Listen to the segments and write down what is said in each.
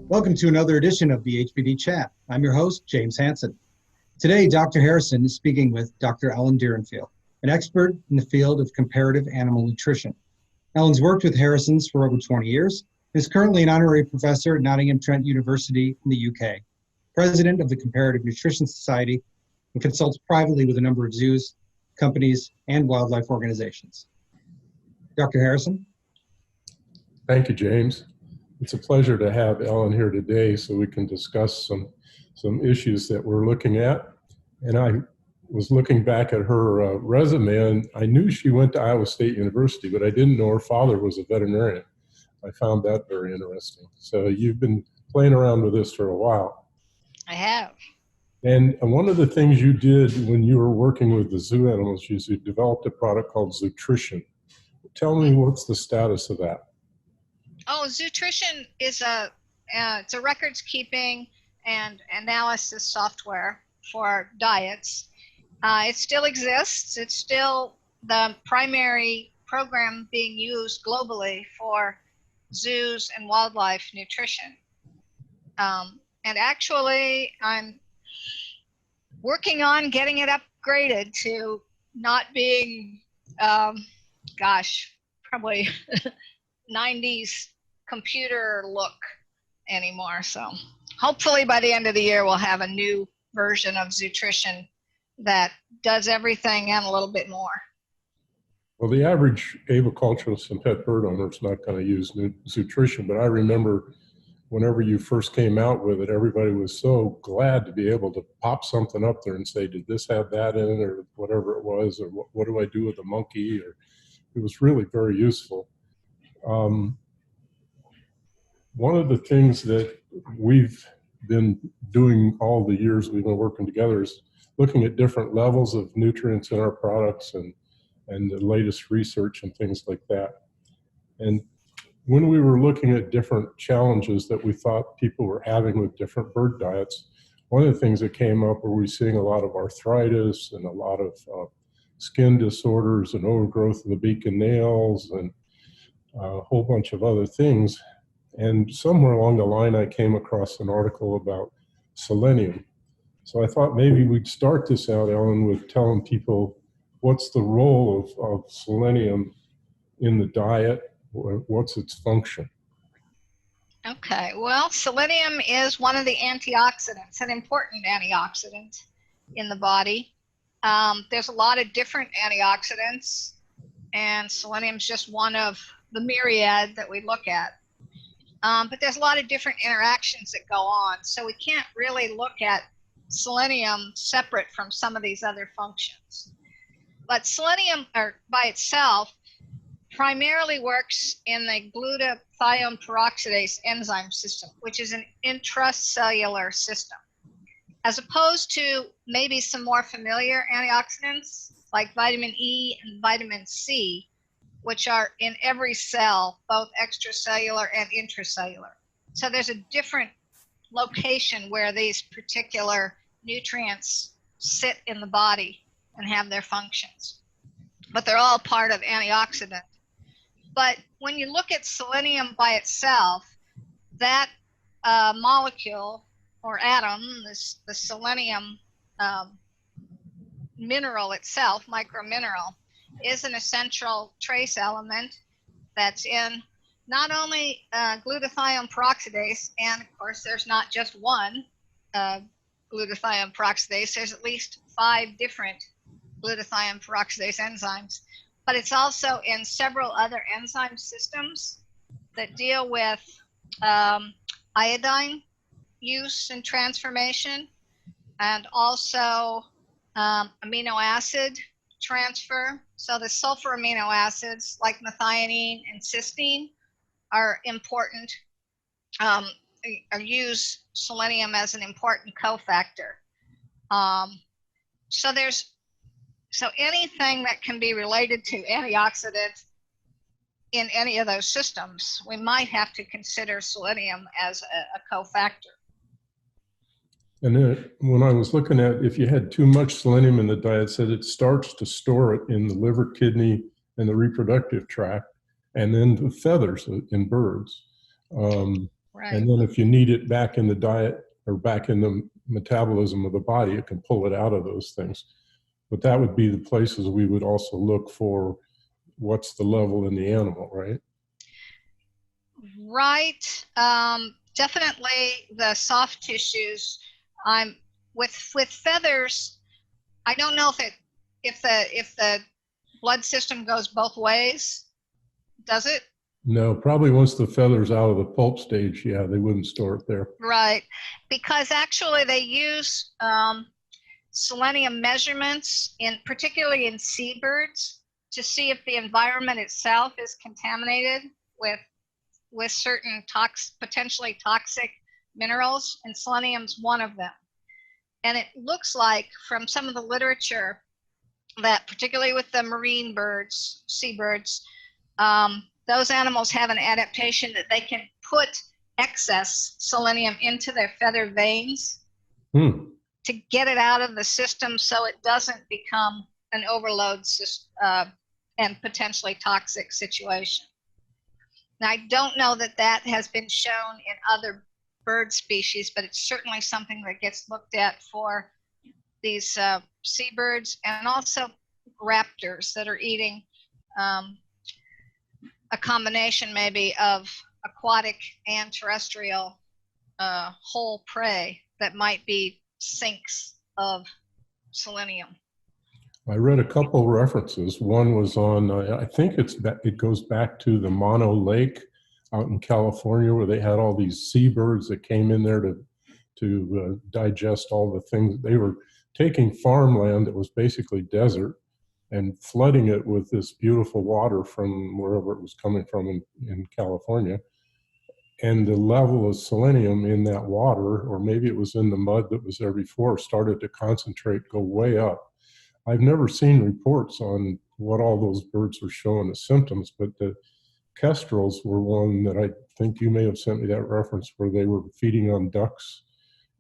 Welcome to another edition of the HBD Chat. I'm your host, James Hansen. Today, Dr. Harrison is speaking with Dr. Ellen Dierenfeld, an expert in the field of comparative animal nutrition. Ellen's worked with Harrison's for over 20 years and is currently an honorary professor at Nottingham Trent University in the UK, president of the Comparative Nutrition Society, and consults privately with a number of zoos, companies, and wildlife organizations. Dr. Harrison? Thank you, James. It's a pleasure to have Ellen here today so we can discuss some issues that we're looking at. And I was looking back at her resume, and I knew she went to Iowa State University, but I didn't know her father was a veterinarian. I found that very interesting. So you've been playing around with this for a while. I have. And one of the things you did when you were working with the zoo animals is you developed a product called Zootrition. Tell me what's the status of that? Oh, Zootrition is it's a records keeping and analysis software for diets. It still exists. It's still the primary program being used globally for zoos and wildlife nutrition. And actually, I'm working on getting it upgraded to not being, probably 90s computer look anymore. So hopefully by the end of the year, we'll have a new version of Zootrition that does everything and a little bit more. Well, the average aviculturist and pet bird owner is not going to use Zootrition, but I remember whenever you first came out with it, everybody was so glad to be able to pop something up there and say, did this have that in it, or whatever it was, or what do I do with the monkey? Or it was really very useful. One of the things that we've been doing all the years we've been working together is looking at different levels of nutrients in our products and the latest research and things like that. And when we were looking at different challenges that we thought people were having with different bird diets, one of the things that came up were we seeing a lot of arthritis and a lot of skin disorders and overgrowth of the beak and nails and a whole bunch of other things. And somewhere along the line, I came across an article about selenium. So I thought maybe we'd start this out, Ellen, with telling people what's the role of selenium in the diet, what's its function? Okay, well, selenium is one of the antioxidants, an important antioxidant in the body. There's a lot of different antioxidants, and selenium is just one of the myriad that we look at. But there's a lot of different interactions that go on, so we can't really look at selenium separate from some of these other functions. But selenium by itself primarily works in the glutathione peroxidase enzyme system, which is an intracellular system, as opposed to maybe some more familiar antioxidants like vitamin E and vitamin C, which are in every cell, both extracellular and intracellular. So there's a different location where these particular nutrients sit in the body and have their functions. But they're all part of antioxidant. But when you look at selenium by itself, that molecule or atom, the selenium mineral itself, micromineral, is an essential trace element that's in not only glutathione peroxidase, and of course there's not just one glutathione peroxidase, there's at least 5 different glutathione peroxidase enzymes, but it's also in several other enzyme systems that deal with iodine use and transformation, and also amino acid transfer. So the sulfur amino acids like methionine and cysteine are important, or use selenium as an important cofactor. So anything that can be related to antioxidant in any of those systems, we might have to consider selenium as a cofactor. And then when I was looking at if you had too much selenium in the diet, it said it starts to store it in the liver, kidney, and the reproductive tract, and then the feathers in birds. Right. And then if you need it back in the diet or back in the metabolism of the body, it can pull it out of those things. But that would be the places we would also look for what's the level in the animal, right? Right. Definitely the soft tissues. I'm with feathers. I don't know if the blood system goes both ways. Does it? No, probably once the feather's out of the pulp stage, yeah, they wouldn't store it there. Right, because actually they use selenium measurements particularly in seabirds to see if the environment itself is contaminated with certain potentially toxic minerals, and selenium's one of them. And it looks like from some of the literature that particularly with the marine birds, seabirds, those animals have an adaptation that they can put excess selenium into their feather veins to get it out of the system so it doesn't become an overload and potentially toxic situation. Now, I don't know that that has been shown in other bird species, but it's certainly something that gets looked at for these seabirds and also raptors that are eating a combination maybe of aquatic and terrestrial whole prey that might be sinks of selenium. I read a couple references. One was on, I think it goes back to the Mono Lake out in California, where they had all these seabirds that came in there to digest all the things. They were taking farmland that was basically desert and flooding it with this beautiful water from wherever it was coming from in California. And the level of selenium in that water, or maybe it was in the mud that was there before, started to concentrate, go way up. I've never seen reports on what all those birds were showing as symptoms, but the kestrels were one that I think you may have sent me that reference where they were feeding on ducks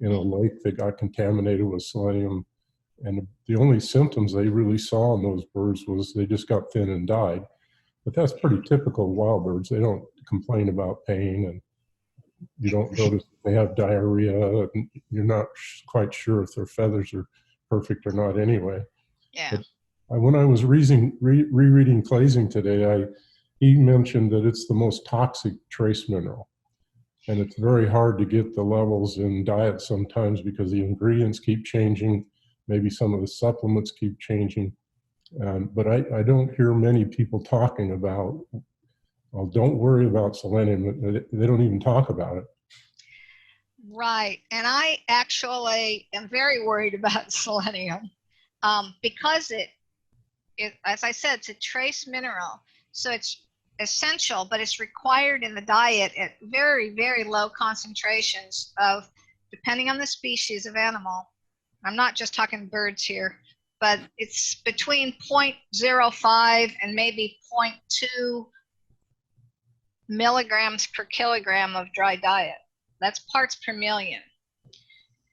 in a lake that got contaminated with selenium. And the only symptoms they really saw in those birds was they just got thin and died. But that's pretty typical of wild birds. They don't complain about pain, and you don't notice they have diarrhea, and you're not quite sure if their feathers are perfect or not anyway. Yeah. But when I was rereading Klasing today, he mentioned that it's the most toxic trace mineral. And it's very hard to get the levels in diet sometimes because the ingredients keep changing. Maybe some of the supplements keep changing. But I don't hear many people talking about, well, don't worry about selenium. They don't even talk about it. Right. And I actually am very worried about selenium because it, as I said, it's a trace mineral. So it's essential, but it's required in the diet at very, very low concentrations of, depending on the species of animal. I'm not just talking birds here, but it's between 0.05 and maybe 0.2 milligrams per kilogram of dry diet. That's parts per million.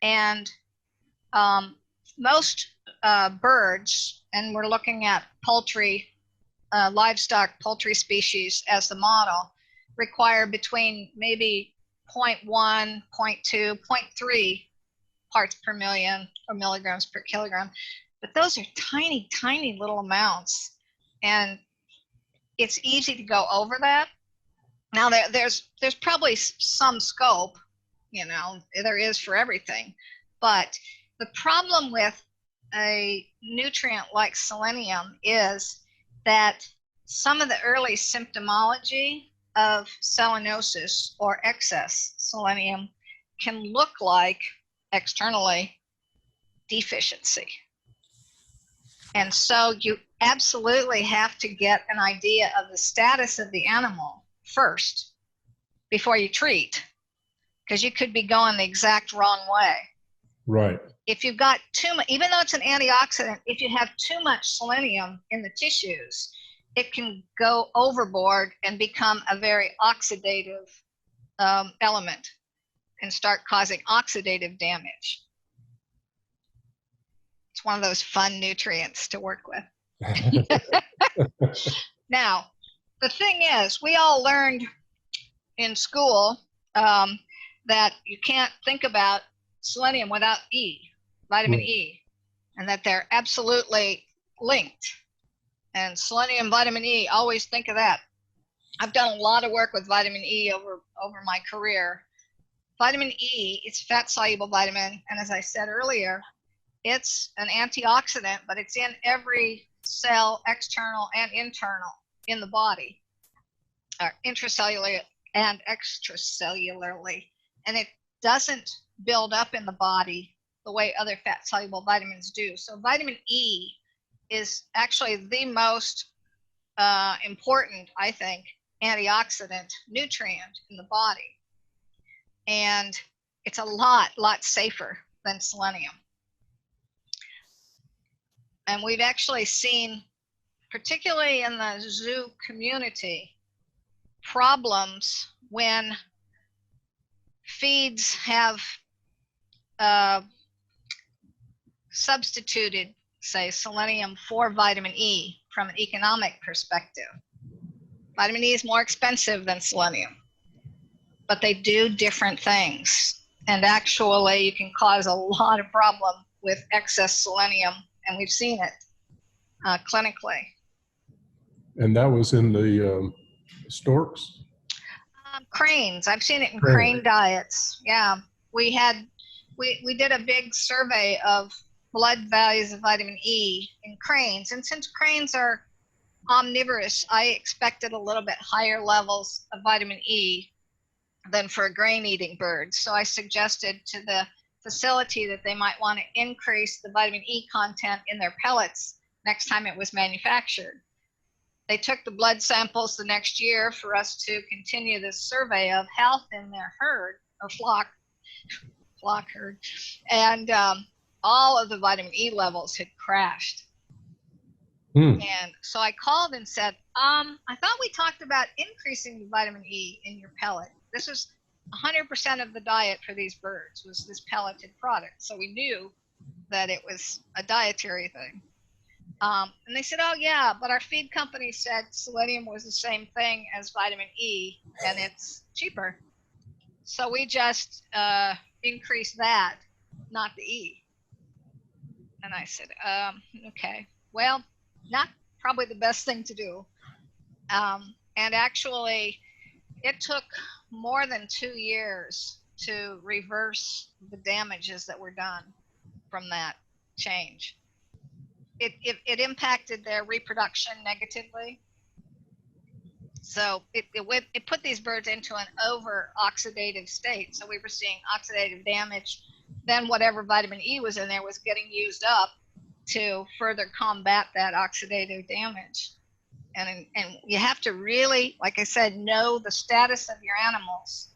And most birds, and we're looking at poultry, livestock poultry species as the model, require between maybe 0.1, 0.2, 0.3 parts per million or milligrams per kilogram. But those are tiny, tiny little amounts. And it's easy to go over that. Now there's probably some scope, you know, there is for everything. But the problem with a nutrient like selenium is that some of the early symptomology of selenosis or excess selenium can look like externally deficiency. And so you absolutely have to get an idea of the status of the animal first before you treat, because you could be going the exact wrong way. Right. If you've got too much, even though it's an antioxidant, if you have too much selenium in the tissues, it can go overboard and become a very oxidative element and start causing oxidative damage. It's one of those fun nutrients to work with. Now, the thing is, we all learned in school that you can't think about selenium without E, vitamin Right. E, and that they're absolutely linked. And selenium, vitamin E, always think of that. I've done a lot of work with vitamin E over my career. Vitamin E, it's fat-soluble vitamin, and as I said earlier, it's an antioxidant, but it's in every cell, external and internal, in the body, intracellular and extracellularly. And it doesn't build up in the body the way other fat-soluble vitamins do. So vitamin E is actually the most important, I think, antioxidant nutrient in the body. And it's a lot safer than selenium. And we've actually seen, particularly in the zoo community, problems when feeds have substituted, say, selenium for vitamin E from an economic perspective. Vitamin E is more expensive than selenium, but they do different things. And actually, you can cause a lot of problem with excess selenium, and we've seen it clinically. And that was in the storks? Cranes. I've seen it in crane diets. Yeah, we did a big survey of blood values of vitamin E in cranes, and since cranes are omnivorous, I expected a little bit higher levels of vitamin E than for a grain-eating bird. So I suggested to the facility that they might want to increase the vitamin E content in their pellets next time it was manufactured. They took the blood samples the next year for us to continue this survey of health in their herd, or flock herd, and all of the vitamin E levels had crashed. And so I called and said, I thought we talked about increasing the vitamin E in your pellet. This is 100% of the diet for these birds was this pelleted product. So we knew that it was a dietary thing. And they said, oh yeah, but our feed company said selenium was the same thing as vitamin E and it's cheaper. So we just increased that, not the E. And I said, okay, well, not probably the best thing to do. And actually, it took more than 2 years to reverse the damages that were done from that change. It impacted their reproduction negatively. So it put these birds into an over-oxidative state. So we were seeing oxidative damage. Then whatever vitamin E was in there was getting used up to further combat that oxidative damage. And you have to really, like I said, know the status of your animals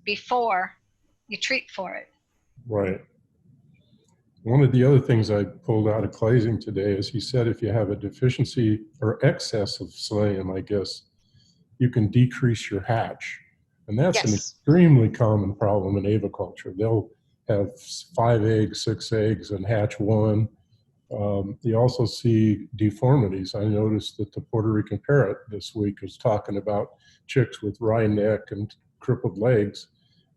before you treat for it. Right. One of the other things I pulled out of Klasing today is he said if you have a deficiency or excess of selenium, I guess, you can decrease your hatch. And that's an extremely common problem in aviculture. They'll have 5 eggs, 6 eggs, and hatch 1. You also see deformities. I noticed that the Puerto Rican parrot this week was talking about chicks with wry neck and crippled legs.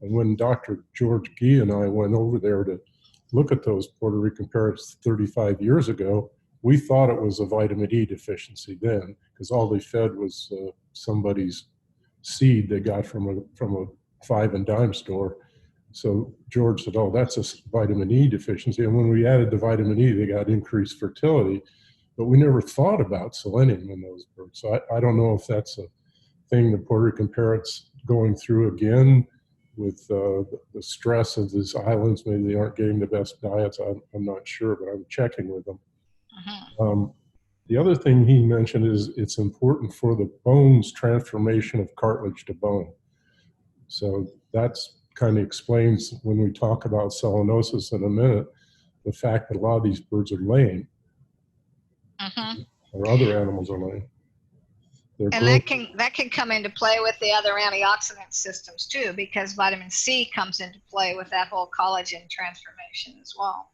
And when Dr. George Gee and I went over there to look at those Puerto Rican parrots 35 years ago, we thought it was a vitamin E deficiency then, because all they fed was somebody's seed they got from a 5 and dime store. So George said, oh, that's a vitamin E deficiency. And when we added the vitamin E, they got increased fertility. But we never thought about selenium in those birds. So I don't know if that's a thing the Puerto Rican parrots going through again with the stress of these islands. Maybe they aren't getting the best diets. I'm not sure, but I'm checking with them. The other thing he mentioned is it's important for the bone's transformation of cartilage to bone. So that's kind of explains when we talk about selenosis in a minute, the fact that a lot of these birds are lame, or other animals are lame. And that can come into play with the other antioxidant systems too, because vitamin C comes into play with that whole collagen transformation as well.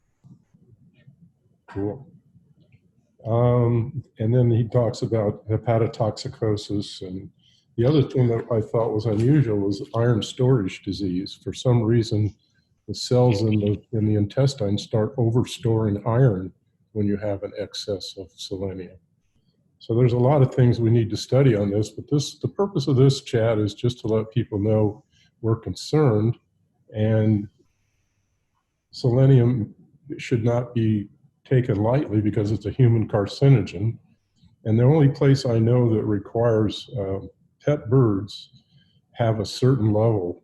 Cool. And then he talks about hepatotoxicosis and The other thing that I thought was unusual was iron storage disease. For some reason, the cells in the intestine start overstoring iron when you have an excess of selenium. So there's a lot of things we need to study on this, but the purpose of this chat is just to let people know we're concerned, and selenium should not be taken lightly because it's a human carcinogen. And the only place I know that requires pet birds have a certain level.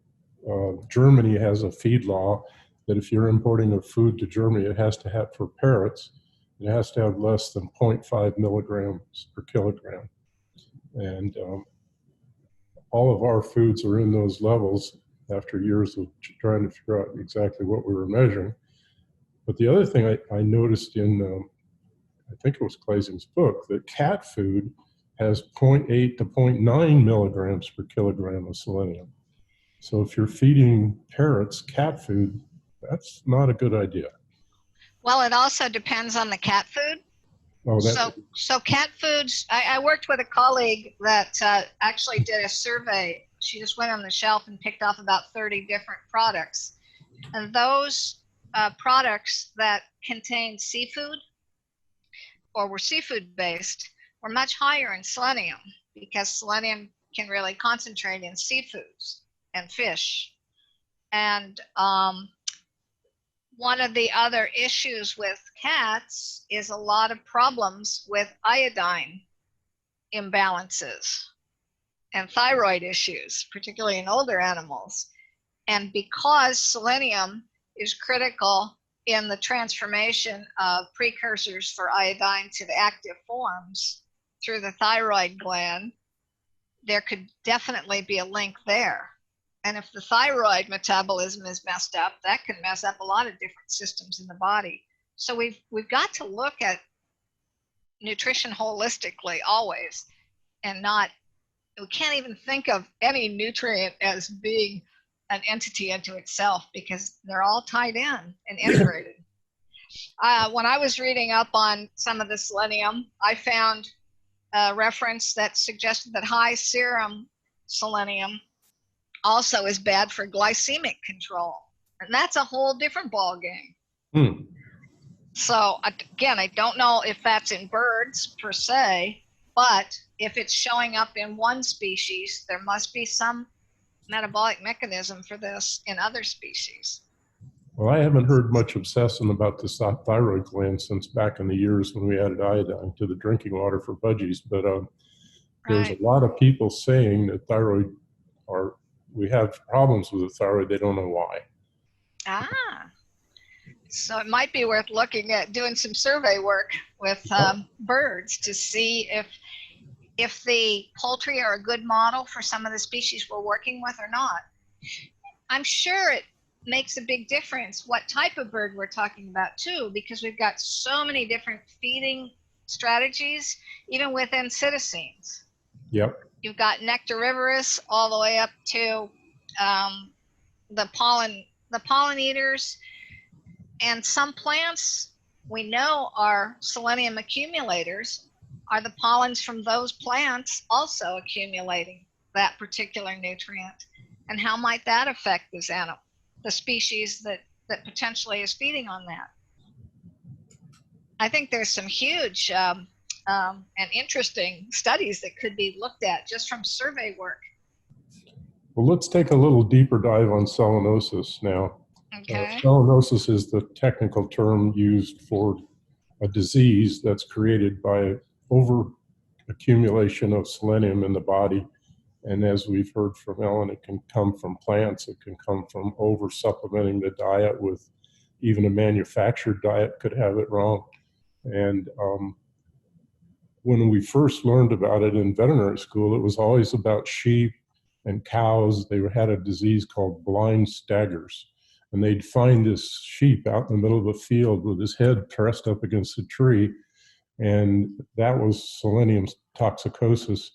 Germany has a feed law that if you're importing a food to Germany, it has to have, for parrots, it has to have less than 0.5 milligrams per kilogram. And all of our foods are in those levels after years of trying to figure out exactly what we were measuring. But the other thing I noticed in, I think it was Klasing's book, that cat food has 0.8 to 0.9 milligrams per kilogram of selenium. So if you're feeding parrots cat food, that's not a good idea. Well, it also depends on the cat food. Oh, So cat foods, I worked with a colleague that actually did a survey. She just went on the shelf and picked off about 30 different products. And those products that contained seafood or were seafood based were much higher in selenium, because selenium can really concentrate in seafoods and fish. And one of the other issues with cats is a lot of problems with iodine imbalances and thyroid issues, particularly in older animals. And because selenium is critical in the transformation of precursors for iodine to the active forms through the thyroid gland, there could definitely be a link there. And if the thyroid metabolism is messed up, that can mess up a lot of different systems in the body. So we've got to look at nutrition holistically always, and we can't even think of any nutrient as being an entity unto itself, because they're all tied in and integrated. When I was reading up on some of the selenium, I found a reference that suggested that high serum selenium also is bad for glycemic control. And that's a whole different ballgame. So again, I don't know if that's in birds per se, but if it's showing up in one species, there must be some metabolic mechanism for this in other species. Well, I haven't heard much obsessing about the thyroid gland since back in the years when we added iodine to the drinking water for budgies. But there's a lot of people saying that we have problems with the thyroid. They don't know why. So it might be worth looking at doing some survey work with birds to see if the poultry are a good model for some of the species we're working with or not. I'm sure it makes a big difference what type of bird we're talking about too, because we've got so many different feeding strategies, even within citizens. Yep. You've got nectarivorous all the way up to the pollen eaters, and some plants we know are selenium accumulators. Are the pollens from those plants also accumulating that particular nutrient? And how might that affect this animal, the species that potentially is feeding on that? I think there's some huge and interesting studies that could be looked at just from survey work. Well, let's take a little deeper dive on selenosis now. Okay. Selenosis is the technical term used for a disease that's created by over accumulation of selenium in the body. And as we've heard from Ellen, it can come from plants. It can come from over supplementing the diet with, even a manufactured diet could have it wrong. And when we first learned about it in veterinary school, it was always about sheep and cows. They had a disease called blind staggers. And they'd find this sheep out in the middle of a field with his head pressed up against a tree. And that was selenium toxicosis,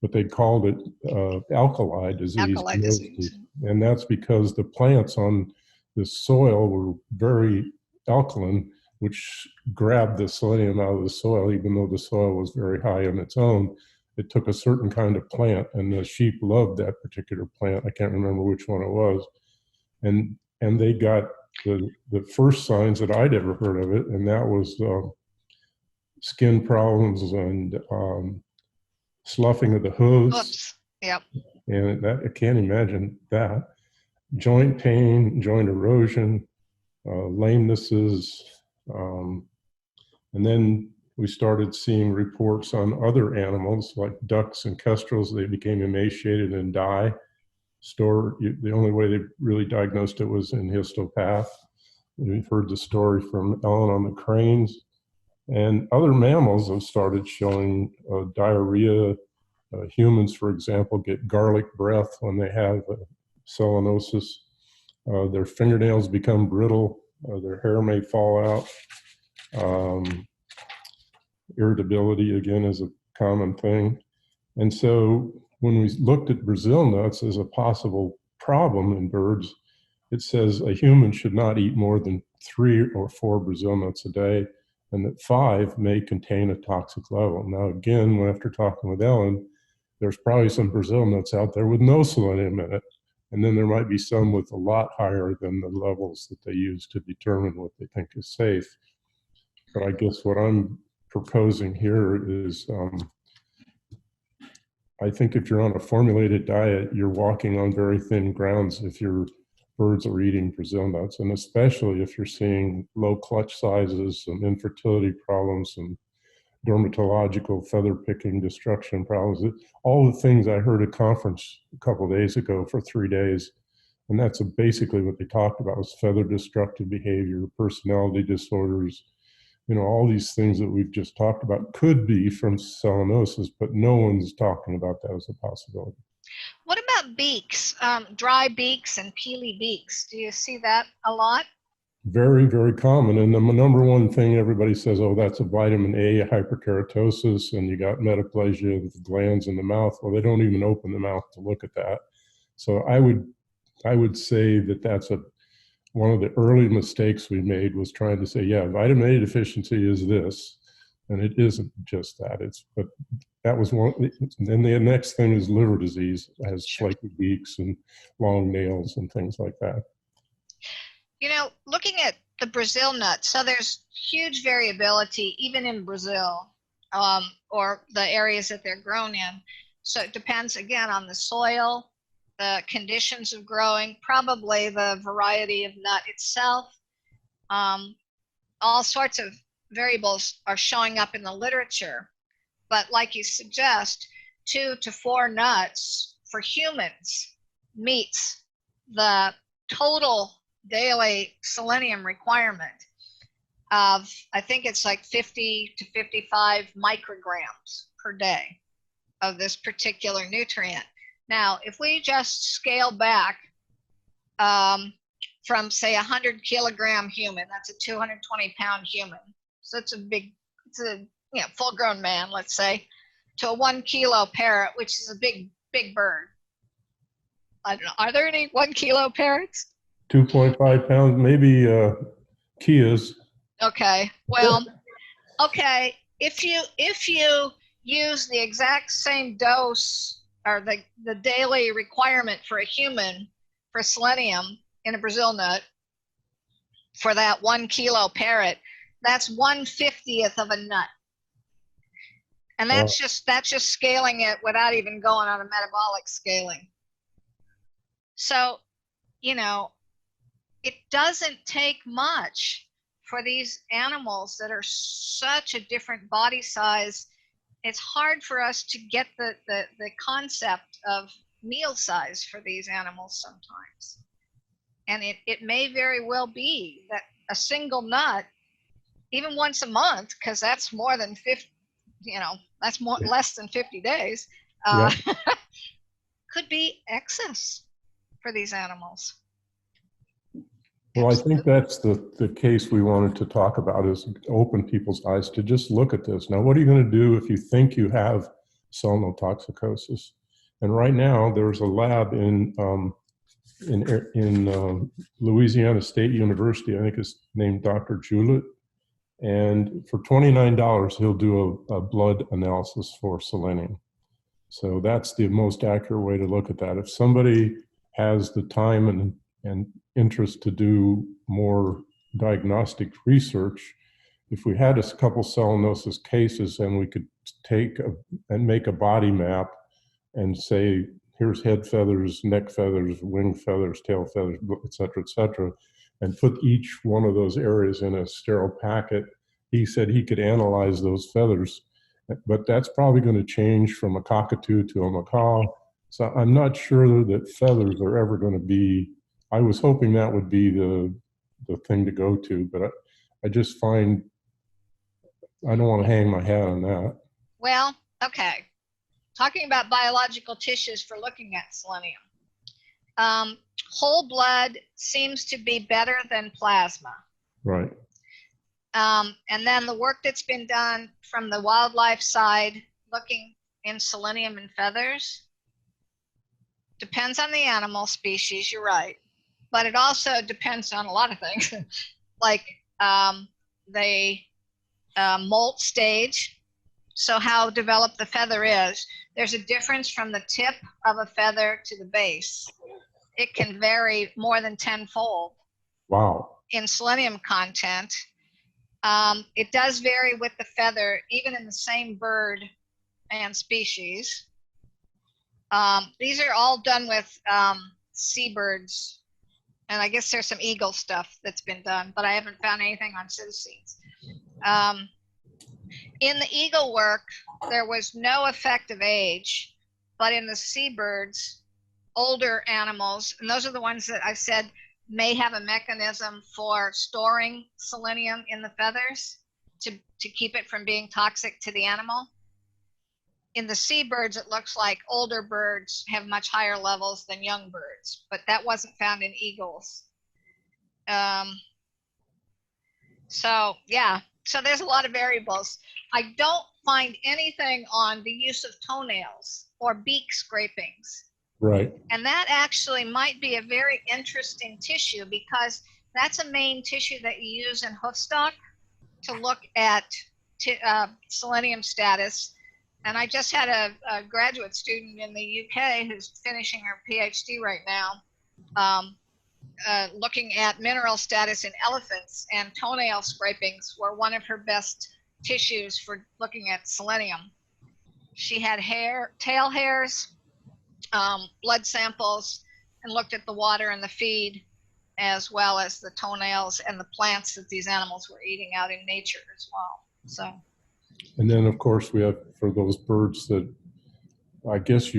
but they called it alkali disease. Alkali disease. And that's because the plants on the soil were very alkaline, which grabbed the selenium out of the soil, even though the soil was very high on its own. it took a certain kind of plant, and the sheep loved that particular plant. I can't remember which one it was. And they got the first signs that I'd ever heard of it, and that was skin problems and sloughing of the hooves. Oops. Yep. And that, I can't imagine that. Joint pain, joint erosion, lamenesses, and then we started seeing reports on other animals like ducks and kestrels. They became emaciated and die. The only way they really diagnosed it was in histopath. We've heard the story from Ellen on the cranes. And other mammals have started showing diarrhea. Humans, for example, get garlic breath when they have selenosis. Their fingernails become brittle. Their hair may fall out. Irritability, again, is a common thing. And so when we looked at Brazil nuts as a possible problem in birds, it says a human should not eat more than 3 or 4 Brazil nuts a day, and that 5 may contain a toxic level. Now, again, after talking with Ellen, there's probably some Brazil nuts out there with no selenium in it, and then there might be some with a lot higher than the levels that they use to determine what they think is safe. But I guess what I'm proposing here is, I think if you're on a formulated diet, you're walking on very thin grounds if your birds are eating Brazil nuts, and especially if you're seeing low clutch sizes, some infertility problems, some dermatological feather picking destruction problems, all the things I heard at a conference a couple of days ago for 3 days. And that's basically what they talked about, was feather destructive behavior, personality disorders, all these things that we've just talked about could be from selenosis, but no one's talking about that as a possibility. What about beaks, dry beaks and peely beaks? Do you see that a lot? Very, very common. And the number one thing everybody says, oh, that's a vitamin A hyperkeratosis, and you got metaplasia with the glands in the mouth. Well, they don't even open the mouth to look at that. So I would say that that's one of the early mistakes we made, was trying to say, yeah, vitamin A deficiency is this, and it isn't just that. But that was one. Then the next thing is liver disease. It has flaky beaks and long nails and things like that. Looking at the Brazil nut, so there's huge variability even in Brazil, or the areas that they're grown in. So it depends again on the soil, the conditions of growing, probably the variety of nut itself. All sorts of variables are showing up in the literature. But like you suggest, 2 to 4 nuts for humans meets the total daily selenium requirement of, I think it's like 50 to 55 micrograms per day of this particular nutrient. Now, if we just scale back from, say, 100 kilogram human, that's a 220 pound human. So it's a full-grown man, let's say, to a 1 kilo parrot, which is a big bird. I don't know. Are there any 1 kilo parrots? 2.5 pounds, maybe Kias. Okay. Well, okay. If you use the exact same dose, or the daily requirement for a human for selenium in a Brazil nut for that 1 kilo parrot, that's 1/50th of a nut. And that's just scaling it without even going on a metabolic scaling. So, it doesn't take much for these animals that are such a different body size. It's hard for us to get the concept of meal size for these animals sometimes. And it may very well be that a single nut, even once a month, because that's more than 50, that's less than 50 days, could be excess for these animals. Well, I think that's the case we wanted to talk about, is open people's eyes to just look at this. Now, what are you going to do if you think you have selenotoxicosis? And right now, there's a lab in Louisiana State University, I think it's named Dr. Jowett, and for $29, he'll do a blood analysis for selenium. So that's the most accurate way to look at that. If somebody has the time and interest to do more diagnostic research, if we had a couple selenosis cases and we could take and make a body map and say, here's head feathers, neck feathers, wing feathers, tail feathers, et cetera, and put each one of those areas in a sterile packet, he said he could analyze those feathers. But that's probably going to change from a cockatoo to a macaw. So I'm not sure that feathers are ever going to be, I was hoping that would be the thing to go to, but I just find, I don't want to hang my hat on that. Well, okay. Talking about biological tissues for looking at selenium. Whole blood seems to be better than plasma. Right. And then the work that's been done from the wildlife side, looking in selenium in feathers, depends on the animal species, you're right. But it also depends on a lot of things, like the molt stage. So how developed the feather is. There's a difference from the tip of a feather to the base. It can vary more than 10-fold. Wow. In selenium content. It does vary with the feather, even in the same bird and species. These are all done with seabirds, and I guess there's some eagle stuff that's been done, but I haven't found anything on cetaceans. In the eagle work, there was no effect of age, but in the seabirds, older animals, and those are the ones that I said may have a mechanism for storing selenium in the feathers to keep it from being toxic to the animal. In the seabirds, it looks like older birds have much higher levels than young birds, but that wasn't found in eagles. So yeah, so there's a lot of variables. I don't find anything on the use of toenails or beak scrapings. Right. And that actually might be a very interesting tissue, because that's a main tissue that you use in hoofstock to look at selenium status. And I just had a graduate student in the UK who's finishing her Ph.D. right now, looking at mineral status in elephants, and toenail scrapings were one of her best tissues for looking at selenium. She had tail hairs, blood samples, and looked at the water and the feed, as well as the toenails and the plants that these animals were eating out in nature as well. So, and then of course we have, for those birds that, I guess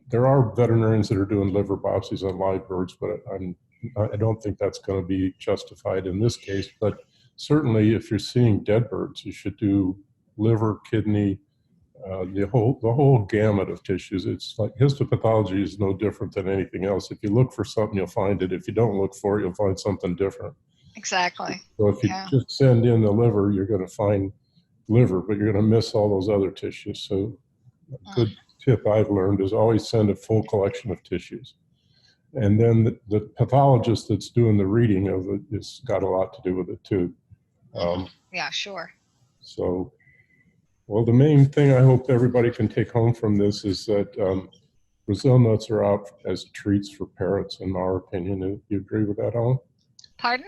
there are veterinarians that are doing liver biopsies on live birds, but I don't think that's going to be justified in this case. But certainly if you're seeing dead birds, you should do liver, kidney, the whole gamut of tissues. It's like histopathology is no different than anything else. If you look for something, you'll find it. If you don't look for it, you'll find something different. Exactly. So if you just send in the liver, you're going to find liver, but you're going to miss all those other tissues. So a good tip I've learned is always send a full collection of tissues. And then the pathologist that's doing the reading of it has got a lot to do with it too. Yeah, sure. So, well, the main thing I hope everybody can take home from this is that Brazil nuts are out as treats for parrots, in our opinion. You agree with that, Ellen? Pardon?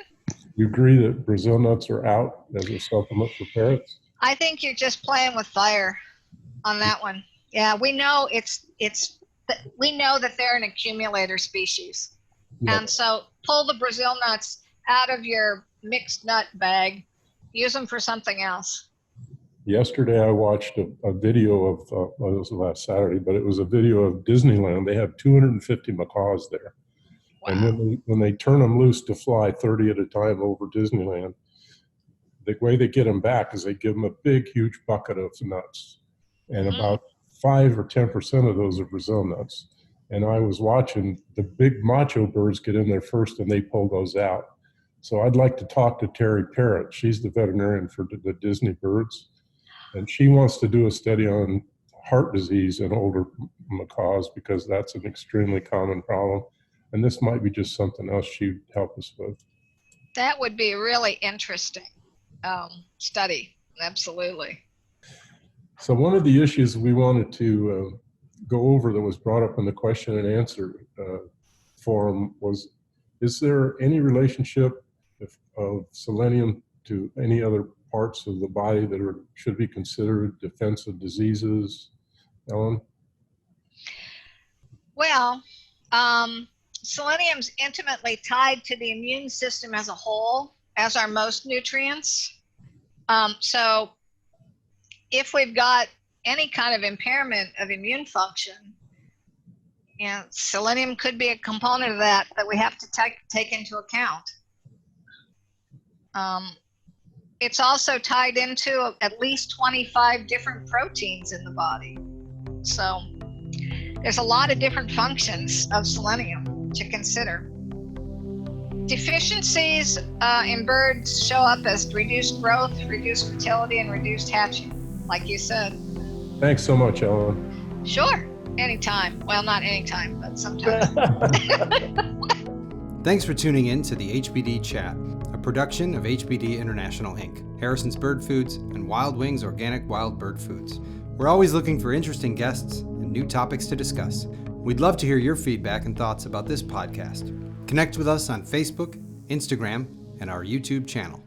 You agree that Brazil nuts are out as a supplement for parrots? I think you're just playing with fire on that one. Yeah, we know we know that they're an accumulator species. Yep. And so pull the Brazil nuts out of your mixed nut bag, use them for something else. Yesterday I watched a video of, well, it was last Saturday, but it was a video of Disneyland. They have 250 macaws there. Wow. And when they turn them loose to fly 30 at a time over Disneyland, the way they get them back is they give them a big, huge bucket of nuts. And about 5 or 10% of those are Brazil nuts. And I was watching the big macho birds get in there first, and they pull those out. So I'd like to talk to Terri Parrott. She's the veterinarian for the Disney birds. And she wants to do a study on heart disease in older macaws, because that's an extremely common problem. And this might be just something else she'd help us with. That would be a really interesting study. Absolutely. So one of the issues we wanted to go over that was brought up in the question and answer forum was, is there any relationship of selenium to any other parts of the body that should be considered defensive diseases? Ellen? Well, selenium's intimately tied to the immune system as a whole, as are most nutrients. So if we've got any kind of impairment of immune function, selenium could be a component of that we have to take into account. It's also tied into at least 25 different proteins in the body. So there's a lot of different functions of selenium to consider. Deficiencies in birds show up as reduced growth, reduced fertility, and reduced hatching, like you said. Thanks so much, Ellen. Sure, anytime. Well, not anytime, but sometimes. Thanks for tuning in to the HBD Chat, a production of HBD International Inc., Harrison's Bird Foods, and Wild Wings Organic Wild Bird Foods. We're always looking for interesting guests and new topics to discuss. We'd love to hear your feedback and thoughts about this podcast. Connect with us on Facebook, Instagram, and our YouTube channel.